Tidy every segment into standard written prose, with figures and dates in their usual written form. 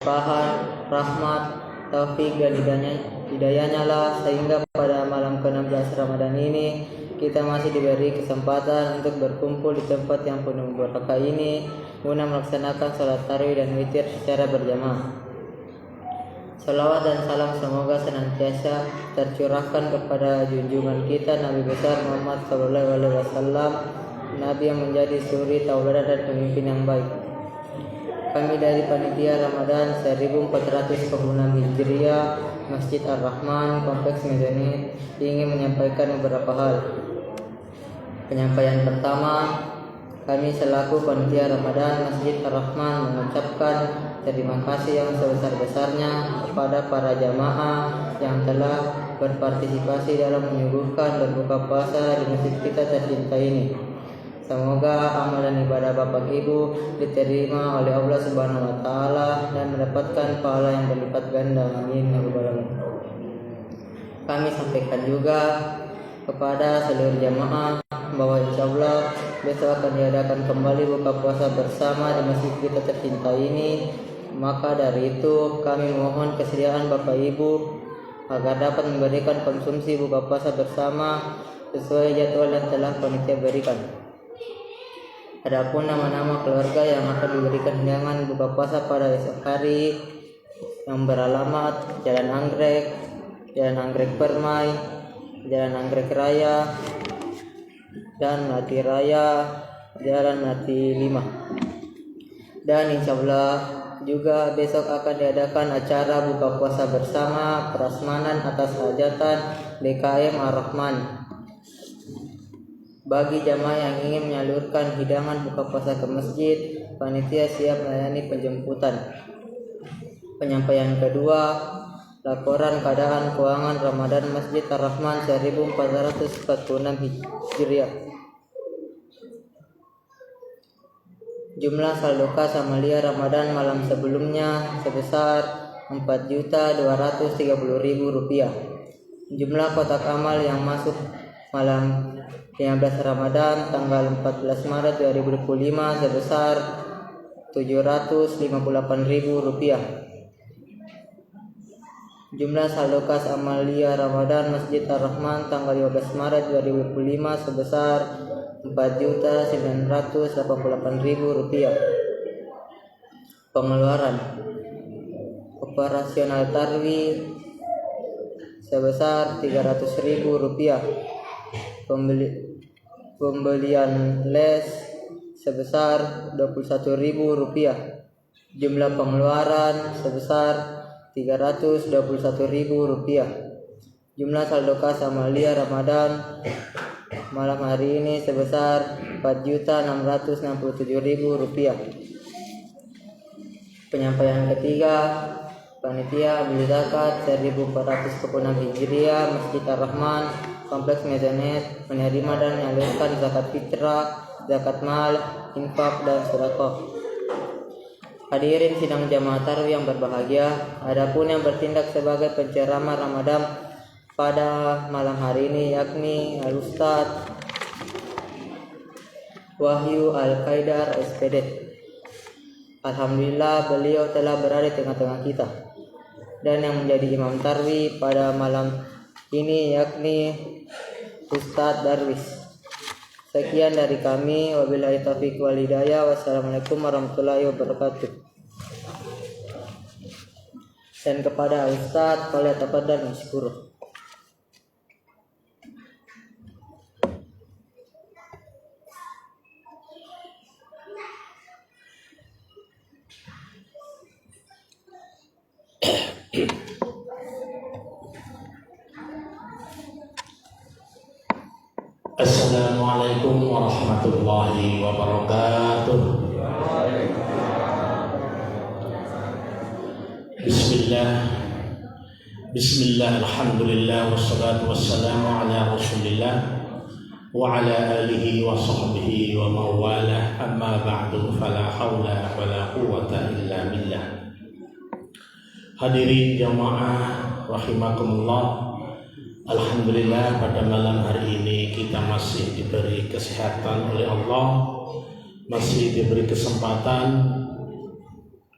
rahmat, taufik dan hidayahnya lah sehingga pada malam ke-16 Ramadan ini kita masih diberi kesempatan untuk berkumpul di tempat yang penuh berkah ini guna melaksanakan sholat tarawih dan witir secara berjamaah. Salawat dan salam semoga senantiasa tercurahkan kepada junjungan kita Nabi besar Muhammad SAW, Nabi yang menjadi suri tauladan dan pemimpin yang baik. Kami dari Panitia Ramadan 1446 Hijriah Masjid Ar-Rahman Kompleks Medanit ingin menyampaikan beberapa hal. Penyampaian pertama, kami selaku Panitia Ramadan Masjid Ar-Rahman mengucapkan terima kasih yang sebesar-besarnya kepada para jamaah yang telah berpartisipasi dalam menyuguhkan berbuka puasa di masjid kita tercinta ini. Semoga amal dan ibadah Bapak Ibu diterima oleh Allah Subhanahu wa taala dan mendapatkan pahala yang berlipat ganda. Amin ya rabbal alamin. Kami sampaikan juga kepada seluruh jamaah bahwa insyaallah besok akan diadakan kembali buka puasa bersama di masjid kita tercinta ini. Maka dari itu kami mohon kesediaan Bapak Ibu agar dapat memberikan konsumsi buka puasa bersama sesuai jadwal yang telah panitia berikan. Adapun nama-nama keluarga yang akan diberikan hidangan buka puasa pada esok hari yang beralamat Jalan Anggrek Permai, Jalan Anggrek Raya, dan Melati Raya, Jalan Melati 5. Dan insyaallah juga besok akan diadakan acara buka puasa bersama prasmanan atas hajatan DKM Ar-Rahman. Bagi jamaah yang ingin menyalurkan hidangan buka puasa ke masjid, panitia siap melayani penjemputan. Penyampaian kedua, laporan keadaan keuangan Ramadan Masjid Ar-Rahman 1446 Hijriah. Jumlah saldo kas amalia Ramadan malam sebelumnya sebesar Rp4.230.000. Jumlah kotak amal yang masuk malam 15 Ramadan tanggal 14 Maret 2025 sebesar Rp758.000. Jumlah saldo kas amalia Ramadan Masjid Ar-Rahman tanggal 15 Maret 2025 sebesar Rp4.988.000. Pengeluaran operasional tarwi sebesar Rp300.000. Pembelian les sebesar Rp21.000. Jumlah pengeluaran sebesar Rp321.000. Jumlah saldo kas amalia Ramadan malam hari ini sebesar Rp4.667.000. Penyampaian ketiga, panitia amil zakat 1446 Hijriah Masjid Ar-Rahman Kompleks Medanit menerima dan menyalurkan zakat fitrah, zakat mal, infak dan sedekah. Hadirin sidang jamaah tarawih yang berbahagia, adapun yang bertindak sebagai penceramah Ramadan pada malam hari ini yakni Al-Ustaz Wahyu Al-Qaidar SPD. Alhamdulillah beliau telah berada di tengah-tengah kita. Dan yang menjadi imam tarwi pada malam ini yakni Ustaz Darwis. Sekian dari kami, wabillahi taufiq wal hidayah. Wassalamualaikum warahmatullahi wabarakatuh. Dan kepada Ustaz, falyatafaddal mashkura. Assalamualaikum warahmatullahi wabarakatuh. Bismillah, alhamdulillah, wassalatu wassalamu ala rasulillah wa ala alihi wa sahbihi wa mawala, amma ba'du, fala hawla wa la quwwata illa billah. Hadirin jamaah rahimakumullah, alhamdulillah pada malam hari ini kita masih diberi kesehatan oleh Allah, masih diberi kesempatan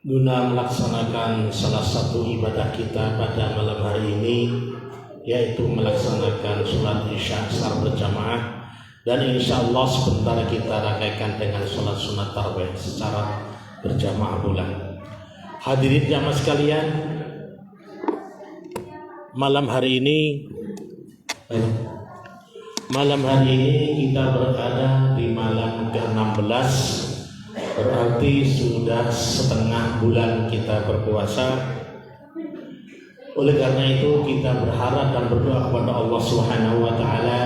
guna melaksanakan salah satu ibadah kita pada malam hari ini, yaitu melaksanakan sholat isya secara berjamaah, dan insya Allah sebentar kita rangkaikan dengan sholat sunat tarawih secara berjamaah pula. Hadirin jamaah sekalian, malam hari ini kita berada di malam ke-16, berarti sudah setengah bulan kita berpuasa. Oleh karena itu kita berharap dan berdoa kepada Allah Subhanahu wa taala,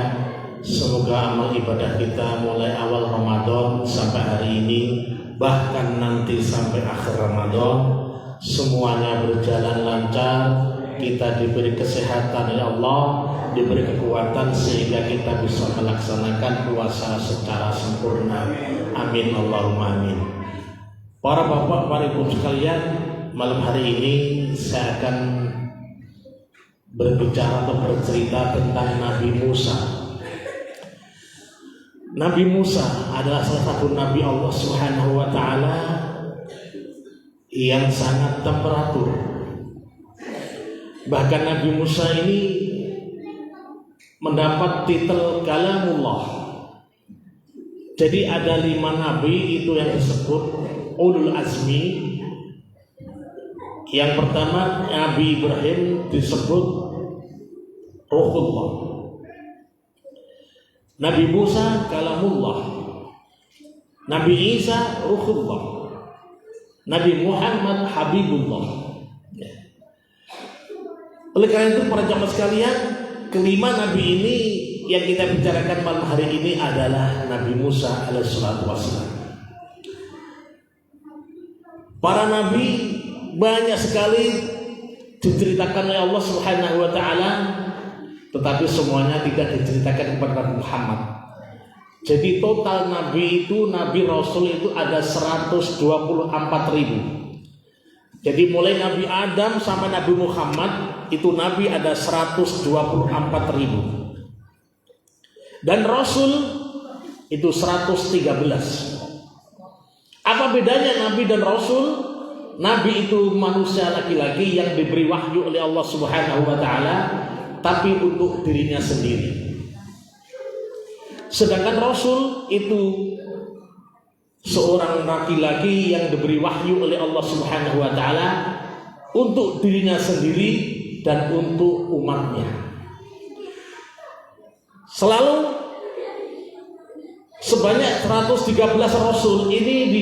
semoga amal ibadah kita mulai awal Ramadan sampai hari ini, bahkan nanti sampai akhir Ramadan, semuanya berjalan lancar, kita diberi kesehatan oleh Allah, diberi kekuatan sehingga kita bisa melaksanakan puasa secara sempurna. Amin Allahumma amin. Para bapak, para ibu sekalian, malam hari ini saya akan berbicara atau bercerita tentang Nabi Musa. Nabi Musa adalah salah satu Nabi Allah Subhanahu wa taala yang sangat temperatur. Bahkan Nabi Musa ini mendapat titel Kalamullah. Jadi ada 5 nabi itu yang disebut Ulul Azmi. Yang pertama Nabi Ibrahim disebut Ruhullah, Nabi Musa Kalamullah, Nabi Isa Ruhullah, Nabi Muhammad Habibullah. Oleh karena itu para jamaah sekalian, kelima nabi ini yang kita bicarakan malam hari ini adalah Nabi Musa alaihissalatu wassalam. Para nabi banyak sekali diceritakan oleh Allah Subhanahu wa taala, tetapi semuanya tidak diceritakan kepada Nabi Muhammad. Jadi total nabi itu, nabi rasul itu ada 124.000. Jadi mulai Nabi Adam sama Nabi Muhammad itu nabi ada 124.000. Dan rasul itu 113. Apa bedanya nabi dan rasul? Nabi itu manusia laki-laki yang diberi wahyu oleh Allah Subhanahu wa taala, tapi untuk dirinya sendiri. Sedangkan rasul itu seorang laki-laki yang diberi wahyu oleh Allah Subhanahu wa taala untuk dirinya sendiri dan untuk umatnya. Selalu sebanyak 113 rasul ini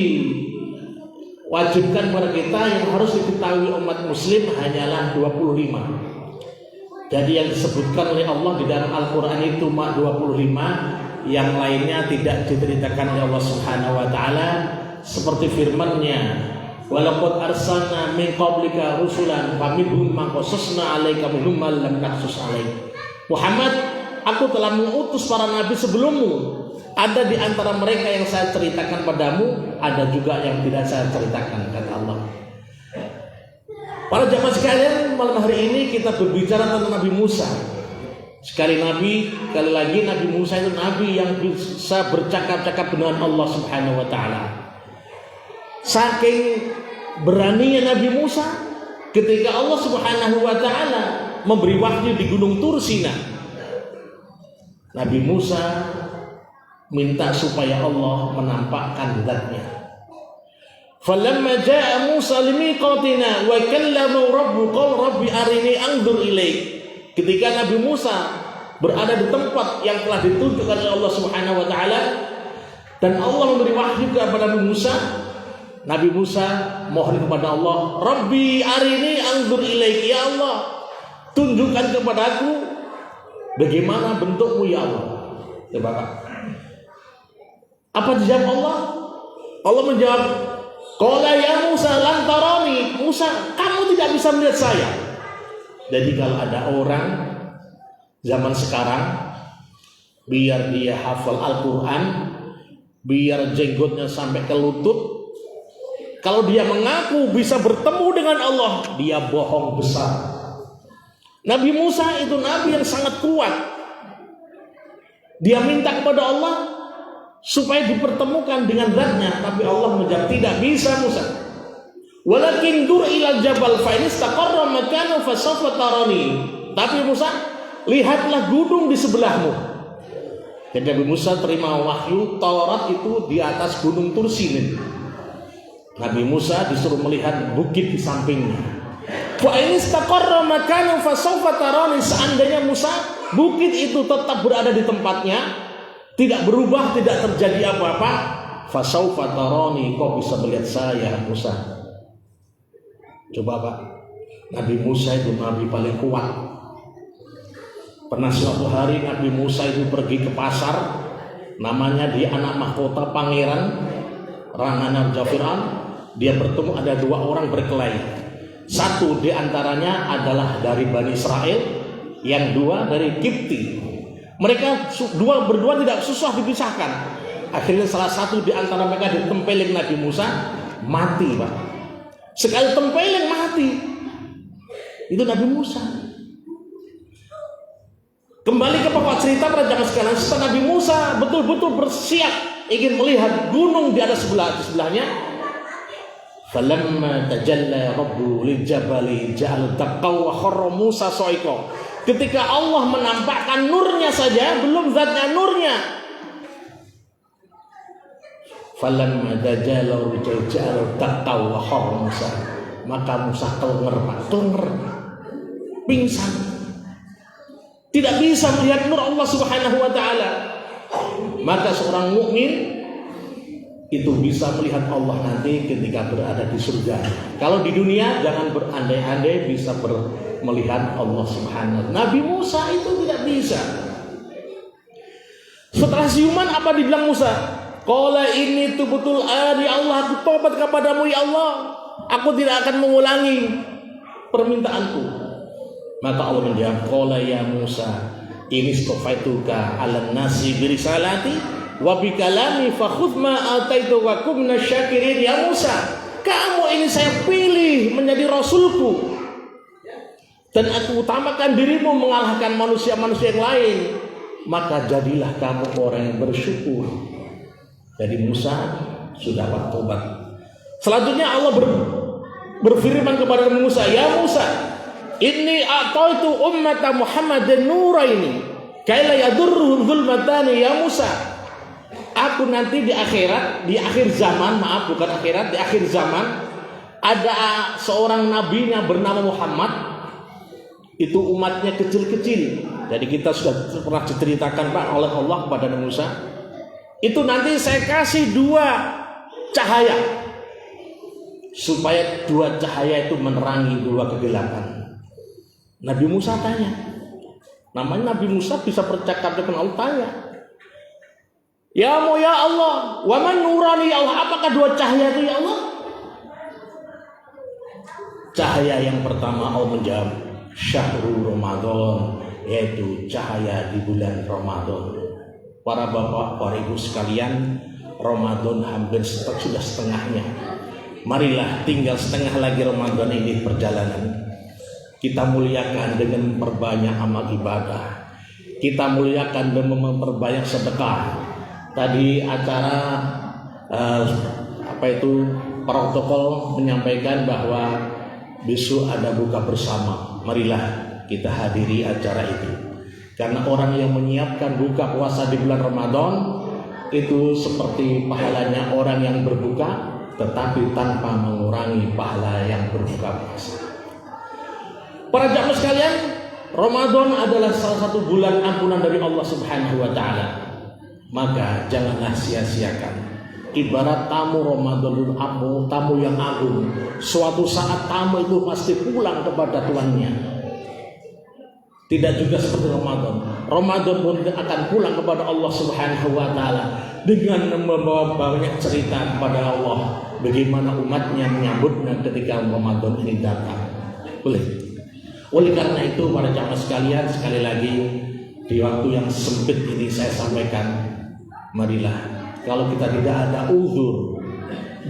diwajibkan kepada kita, yang harus diketahui umat muslim hanyalah 25. Jadi yang disebutkan oleh Allah di dalam Al-Quran itu 25, yang lainnya tidak diceritakan oleh Allah Subhanahu wa taala, seperti firman-Nya, walaqad arsalna min qablika rusulan faminhum man qasasna 'alaika minhum man lam naqsus 'alaik. Muhammad, aku telah mengutus para nabi sebelummu. Ada di antara mereka yang saya ceritakan padamu, ada juga yang tidak saya ceritakan, kata Allah. Para jamaah sekalian, malam hari ini kita berbicara tentang Nabi Musa. Sekali lagi Nabi Musa itu nabi yang bisa bercakap-cakap dengan Allah Subhanahu wa taala. Saking beraninya Nabi Musa, ketika Allah Subhanahu wa taala memberi wahyu di Gunung Tur Sina, Nabi Musa minta supaya Allah menampakkan zatnya. Falamma jaa Musa limiqatina wa kallama rabbuhu qala rabbi arini anzur ilaik. Ketika Nabi Musa berada di tempat yang telah ditunjukkan oleh Allah Subhanahu wa taala dan Allah memberi wahyu kepada Nabi Musa mohon kepada Allah, Rabbi arini anzur ilaik, ya Allah, tunjukkan kepadaku bagaimana bentukmu ya Allah. Coba Pak. Apa dijawab Allah? Allah menjawab, qala ya Musa lan tarani. Musa, kamu tidak bisa melihat saya. Jadi kalau ada orang zaman sekarang, biar dia hafal Al-Quran, biar jenggotnya sampai ke lutut, kalau dia mengaku bisa bertemu dengan Allah, dia bohong besar. Nabi Musa itu nabi yang sangat kuat. Dia minta kepada Allah supaya dipertemukan dengan zatnya, tapi Allah menjawab, tidak bisa Musa. Walakin dur ila jabal fa in istaqarra makanu fa sawfa tarani. Tapi Musa, lihatlah gunung di sebelahmu. Jadi Nabi Musa terima wahyu Taurat itu di atas gunung Tursin. Nabi Musa disuruh melihat bukit di sampingnya. Fa in istaqarra makanu fa sawfa tarani. Seandainya Musa, bukit itu tetap berada di tempatnya, tidak berubah, tidak terjadi apa-apa, fa sawfa tarani, kau bisa melihat saya Musa. Coba Pak, Nabi Musa itu nabi paling kuat. Pernah suatu hari Nabi Musa itu pergi ke pasar, namanya dia anak mahkota pangeran Ranana Fir'aun. Dia bertemu ada 2 orang berkelahi. Satu di antaranya adalah dari Bani Israel, yang 2 dari Kipti. Mereka berdua tidak susah dipisahkan. Akhirnya salah satu di antara mereka ditempelin Nabi Musa, mati Pak. Sekali tempelin mati. Itu Nabi Musa. Kembali ke pokok cerita pada zaman sekalian, setelah Nabi Musa betul-betul bersiap ingin melihat gunung di atas sebelahnya. Falamma tajalla rabbu lil jabali ja'al taqaw wa kharra Musa sa'iqa. Ketika Allah menampakkan nurnya saja, belum zatnya nurnya. Falamma tajalla ja'al taqaw wa kharra Musa. Maka Musa kelengar, pingsan. Tidak bisa melihat nur Allah Subhanahu wa taala. Maka seorang mukmin itu bisa melihat Allah nanti ketika berada di surga. Kalau di dunia jangan berandai-andai bisa melihat Allah Subhanahu wa taala. Nabi Musa itu tidak bisa. Setelah siuman apa dibilang Musa? Qala ini itu betul ya Allah, aku tobat kepadamu ya Allah. Aku tidak akan mengulangi permintaanku. Maka Allah menjawab, qala ya Musa, ini istafaituka 'alan nasi bi risalati wa bi kalami fakhudh ma ataituka wa kum minasyakirin. Ya Musa, kamu ini saya pilih menjadi rasulku dan aku utamakan dirimu mengalahkan manusia-manusia yang lain, maka jadilah kamu orang yang bersyukur. Jadi Musa sudah bertobat. Selanjutnya Allah berfirman kepada Musa, ya Musa, inni a'taitu ummata Muhammadin nuraini kaila yadurruhum zulmatani. Ya Musa, aku nanti di akhirat, di akhir zaman, maaf bukan akhirat, di akhir zaman ada seorang nabinya bernama Muhammad. Itu umatnya kecil-kecil. Jadi kita sudah pernah diceritakan Pak oleh Allah kepada Nabi Musa. Itu nanti saya kasih 2 cahaya supaya 2 cahaya itu menerangi 2 kegelapan. Nabi Musa tanya, namanya Nabi Musa bisa bercakap dengan Allah, tanya, ya Allah, wa man nurani ya Allah, apakah 2 cahaya itu ya Allah? Cahaya yang pertama Allah menjawab, syahrul Ramadan, yaitu cahaya di bulan Ramadan. Para bapak, para ibu sekalian, Ramadan hampir sudah setengahnya. Marilah tinggal setengah lagi Ramadan ini perjalanan. Kita muliakan dengan memperbanyak amal ibadah. Kita muliakan dengan memperbanyak sedekah. Tadi acara protokol menyampaikan bahwa besok ada buka bersama. Marilah kita hadiri acara itu. Karena orang yang menyiapkan buka puasa di bulan Ramadan itu seperti pahalanya orang yang berbuka, tetapi tanpa mengurangi pahala yang berbuka puasa. Para jamaah sekalian, Ramadan adalah salah satu bulan ampunan dari Allah Subhanahu wa taala. Maka janganlah sia-siakan. Ibarat tamu Ramadan, tamu yang agung. Suatu saat tamu itu pasti pulang kepada tuannya. Tidak juga seperti Ramadan. Ramadan pun akan pulang kepada Allah Subhanahu wa taala dengan membawa banyak cerita kepada Allah bagaimana umatnya menyambutnya ketika Ramadan ini datang. Oleh karena itu para jamaah sekalian, sekali lagi di waktu yang sempit ini saya sampaikan, marilah kalau kita tidak ada uzur,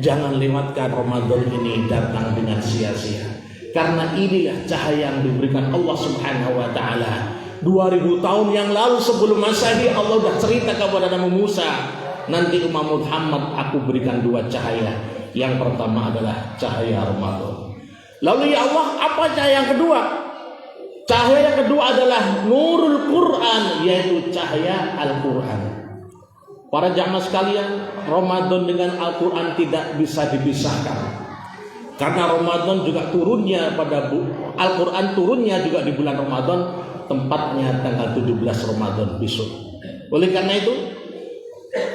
jangan lewatkan Ramadan ini datang dengan sia-sia. Karena inilah cahaya yang diberikan Allah Subhanahu wa taala. 2000 tahun yang lalu sebelum Masehi Allah sudah cerita kepada Nabi Musa, nanti umat Muhammad aku berikan 2 cahaya. Yang pertama adalah cahaya Ramadan. Lalu ya Allah, apa cahaya yang kedua? Cahaya yang kedua adalah nurul Quran, yaitu cahaya Al-Quran. Para jamaah sekalian, Ramadan dengan Al-Quran tidak bisa dipisahkan. Karena Ramadan juga turunnya pada Al-Quran turunnya juga di bulan Ramadan, tempatnya tanggal 17 Ramadan besok. Oleh karena itu,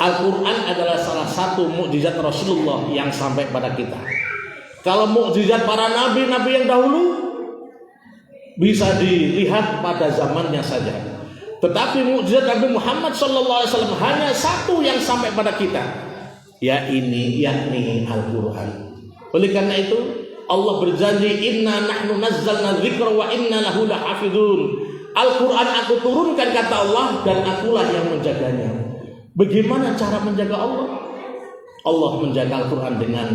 Al-Quran adalah salah satu mukjizat Rasulullah yang sampai pada kita. Kalau mukjizat para nabi-nabi yang dahulu bisa dilihat pada zamannya saja. Tetapi mukjizat Nabi Muhammad SAW hanya satu yang sampai pada kita, yakni Al-Quran. Oleh karena itu Allah berjanji, inna nahnu nazzalna dzikra wa inna lahu lahafidun. Al-Quran aku turunkan, kata Allah, dan akulah yang menjaganya. Bagaimana cara menjaga Allah? Allah menjaga Al-Quran dengan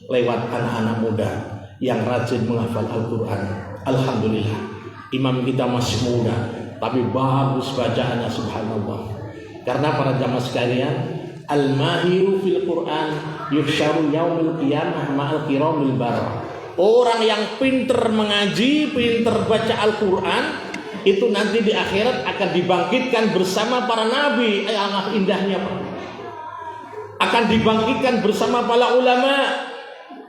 lewat anak-anak muda yang rajin menghafal Al-Quran. Alhamdulillah, imam kita masih muda, tapi bagus bacaannya, subhanallah. Karena para jamaah sekalian, al-mahiru fil Quran yuhsyaru yaumil qiyamah ma'al kiramil barah. Orang yang pinter mengaji, pinter baca Al-Quran, itu nanti di akhirat akan dibangkitkan bersama para nabi. Alangkah indahnya, Pak. Akan dibangkitkan bersama para ulama,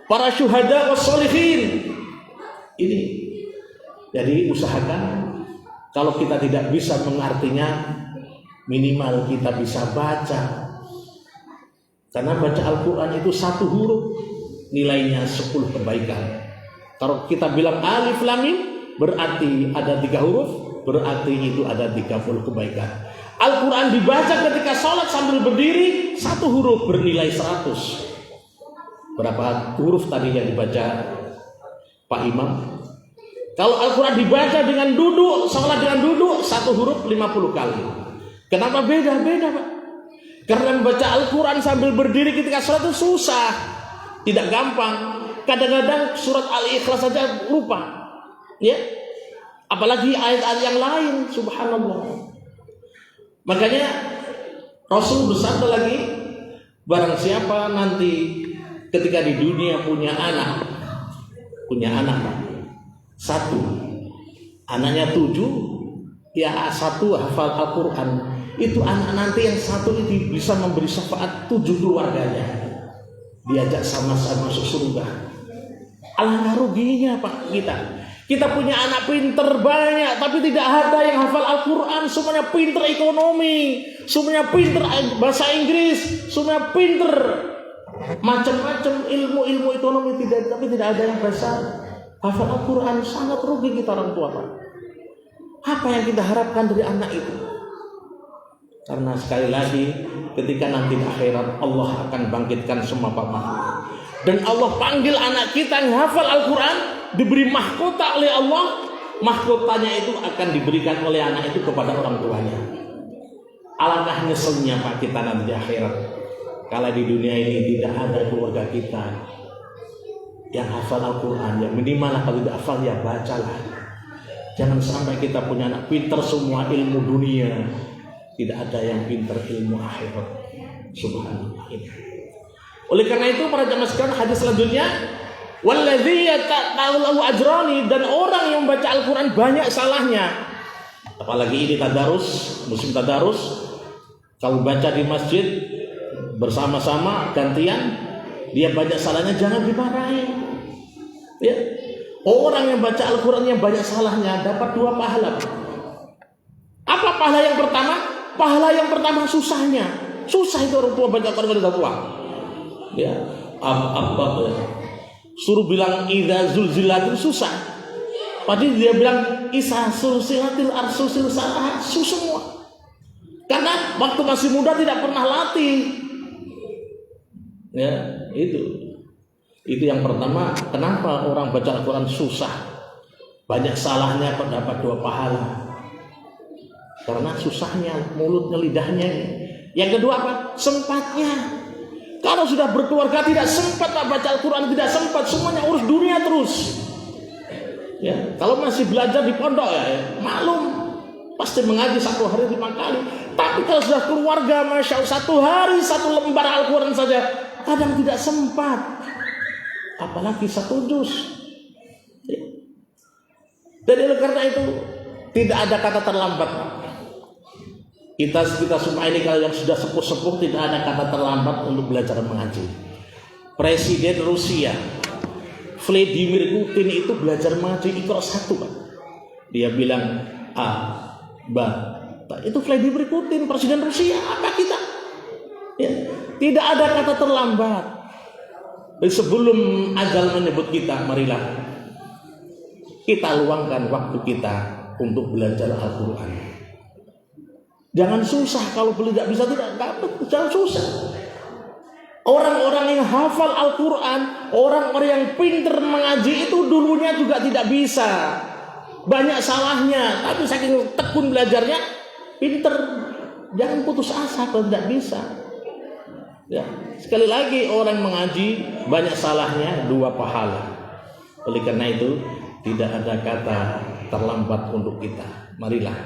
para syuhada wassolihin. Ini jadi usahakan, kalau kita tidak bisa mengartinya, minimal kita bisa baca. Karena baca Al-Quran itu satu huruf nilainya 10 kebaikan. Kalau kita bilang alif lam mim, berarti ada 3 huruf, berarti itu ada 30 kebaikan. Al-Quran dibaca ketika sholat sambil berdiri, 1 huruf bernilai 100. Berapa huruf tadi yang dibaca Pak Imam? Kalau Al-Quran dibaca dengan duduk, sholat dengan duduk, 1 huruf 50 kali. Kenapa beda-beda, Pak? Karena membaca Al-Quran sambil berdiri ketika sholat itu susah, tidak gampang. Kadang-kadang surat Al-Ikhlas saja lupa, ya. Apalagi ayat-ayat yang lain, subhanallah. Makanya Rasul bersabda lagi, barang siapa nanti ketika di dunia punya anak 1, anaknya 7, ya 1 hafal Al-Quran, itu anak nanti yang 1 itu bisa memberi syafaat 7 keluarganya, diajak sama-sama masuk surga. Alangkah ruginya, Pak, kita punya anak pinter banyak, tapi tidak ada yang hafal Al-Quran. Semuanya pinter ekonomi, semuanya pinter bahasa Inggris, semuanya pinter macam-macam ilmu ekonomi, tapi tidak ada yang bisa hafal Al-Quran. Sangat rugi kita orang tua, Pak. Apa yang kita harapkan dari anak itu? Karena sekali lagi, ketika nanti di akhirat Allah akan bangkitkan semua makhluk, dan Allah panggil anak kita yang hafal Al-Quran, diberi mahkota oleh Allah. Mahkotanya itu akan diberikan oleh anak itu kepada orang tuanya. Alangkah nyeselnya, Pak, kita nanti di akhirat kalau di dunia ini tidak ada keluarga kita yang hafal Al-Quran. Ya minimal kalau tidak hafal ya bacalah. Jangan sampai kita punya anak pinter semua ilmu dunia, tidak ada yang pinter ilmu akhirat. Subhanallah. Oleh karena itu para jamaah sekalian, hadis selanjutnya, walladzi yata'allahu ajrani, dan orang yang membaca Al-Quran banyak salahnya. Apalagi ini tadarus, musim tadarus, kalau baca di masjid bersama-sama gantian, dia banyak salahnya, jangan dimarahi. Ya. Orang yang baca Al-Quran yang banyak salahnya dapat 2 pahala. Apa pahala yang pertama? Pahala yang pertama susahnya. Susah itu orang tua baca Al-Quran dari tua. Ya, ya. Suruh bilang idza zulzilatil susah. Padahal dia bilang isa sulsilatil arsusil salah, susah semua. Karena waktu masih muda tidak pernah latih. Ya, itu yang pertama. Kenapa orang baca Al-Quran susah? Banyak salahnya dapat 2 pahala. Karena susahnya, mulutnya, lidahnya. Yang kedua apa? Sempatnya. Kalau sudah berkeluarga tidak sempat baca Al-Quran, tidak sempat, semuanya urus dunia terus. Ya, kalau masih belajar di pondok ya maklum, pasti mengaji 1 hari 5 kali. Tapi kalau sudah keluarga, masya Allah, 1 hari 1 lembar Al-Quran saja kadang tidak sempat. apalagi 1 juz. Jadi oleh karena itu tidak ada kata terlambat. Kita semua ini kalau yang sudah sepuh-sepuh tidak ada kata terlambat untuk belajar mengaji. Presiden Rusia Vladimir Putin itu belajar mengaji Iqra 1, Pak. Dia bilang itu Vladimir Putin, presiden Rusia. Apa kita? Ya, tidak ada kata terlambat. Dan sebelum ajal menyebut kita, marilah kita luangkan waktu kita untuk belajar Al-Quran. Jangan susah, kalau tidak bisa jangan susah. Orang-orang yang hafal Al-Quran, orang-orang yang pintar mengaji itu dulunya juga tidak bisa. Banyak salahnya, tapi saking tekun belajarnya, pintar. Jangan putus asa kalau tidak bisa. Ya, sekali lagi orang mengaji banyak salahnya, 2 pahala. Oleh karena itu tidak ada kata terlambat untuk kita. Marilah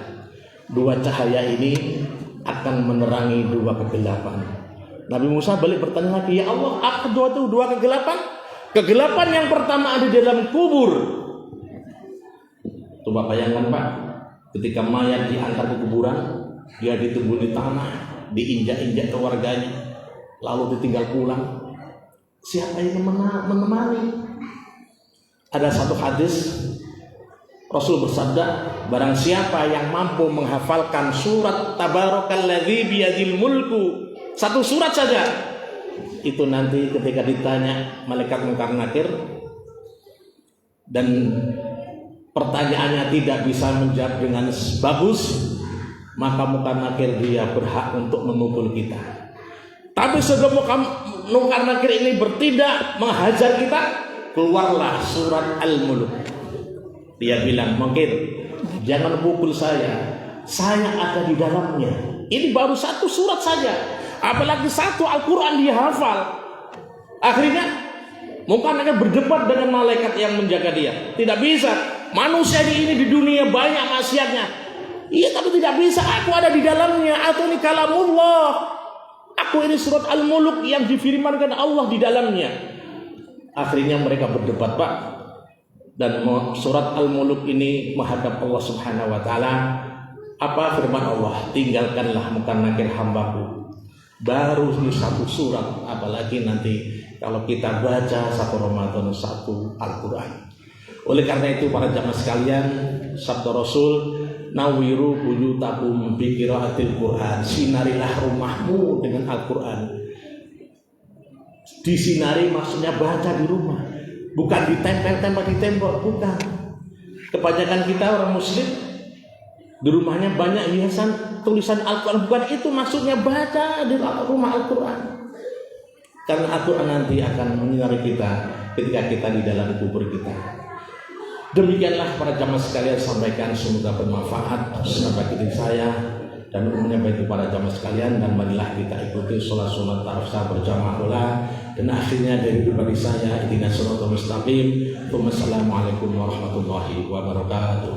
2 cahaya ini akan menerangi 2 kegelapan. Nabi Musa balik bertanya lagi, ya Allah, apa 2 kegelapan? Kegelapan yang pertama ada di dalam kubur. Coba bayangkan, Pak, ketika mayat diangkat ke kuburan, dia ditubuh di tanah, diinjak-injak keluarganya, lalu ditinggal pulang. Siapa yang menemani? Ada satu hadis Rasul bersabda, barang siapa yang mampu menghafalkan surat Tabarakalladzi biyadil mulku, 1 surat saja, itu nanti ketika ditanya malaikat Munkar Nakir dan pertanyaannya tidak bisa menjawab dengan bagus, maka Munkar Nakir dia berhak untuk memukul kita. Tapi sebelum Munkar Nakir ini bertindak menghajar kita, keluarlah surat Al-Mulk. Dia bilang, mungkin jangan pukul saya ada di dalamnya. Ini baru 1 surat saja, apalagi 1 Al-Quran dia hafal. Akhirnya Munkar Nakir berdebat dengan malaikat yang menjaga dia. Tidak bisa, manusia ini di dunia banyak maksiatnya. Iya, tapi tidak bisa, aku ada di dalamnya. Atau ini kalamullah, aku ini surat Al-Mulk yang difirmankan Allah di dalamnya. Akhirnya mereka berdebat, Pak. Dan surat Al-Mulk ini menghadap Allah Subhanahu wa taala. Apa firman Allah? Tinggalkanlah Munkar Nakir hambaku. Baru di 1 surat, apalagi nanti kalau kita baca 1 Ramadan 1 Al-Quran. Oleh karena itu para jamaah sekalian, sabda Rasul, nawiru buyutakum bi qiraatil Quran. Sinarilah rumahmu dengan Al-Quran. Disinari maksudnya baca di rumah, bukan ditempel-tempel di tembok, bukan. Kebanyakan kita orang muslim di rumahnya banyak hiasan tulisan Al-Quran, bukan itu maksudnya, baca di rumah Al-Quran. Karena Al-Quran nanti akan menyinari kita ketika kita di dalam kubur kita. Demikianlah para jamaah sekalian sampaikan, semoga bermanfaat bagi diri saya dan umumnya bagi para jamaah sekalian. Dan marilah kita ikuti sholat sunat tarawih berjamaah pula. Dan akhirnya dari pribadi saya, ihdinas shiratal mustaqim. Wassalamualaikum warahmatullahi wabarakatuh.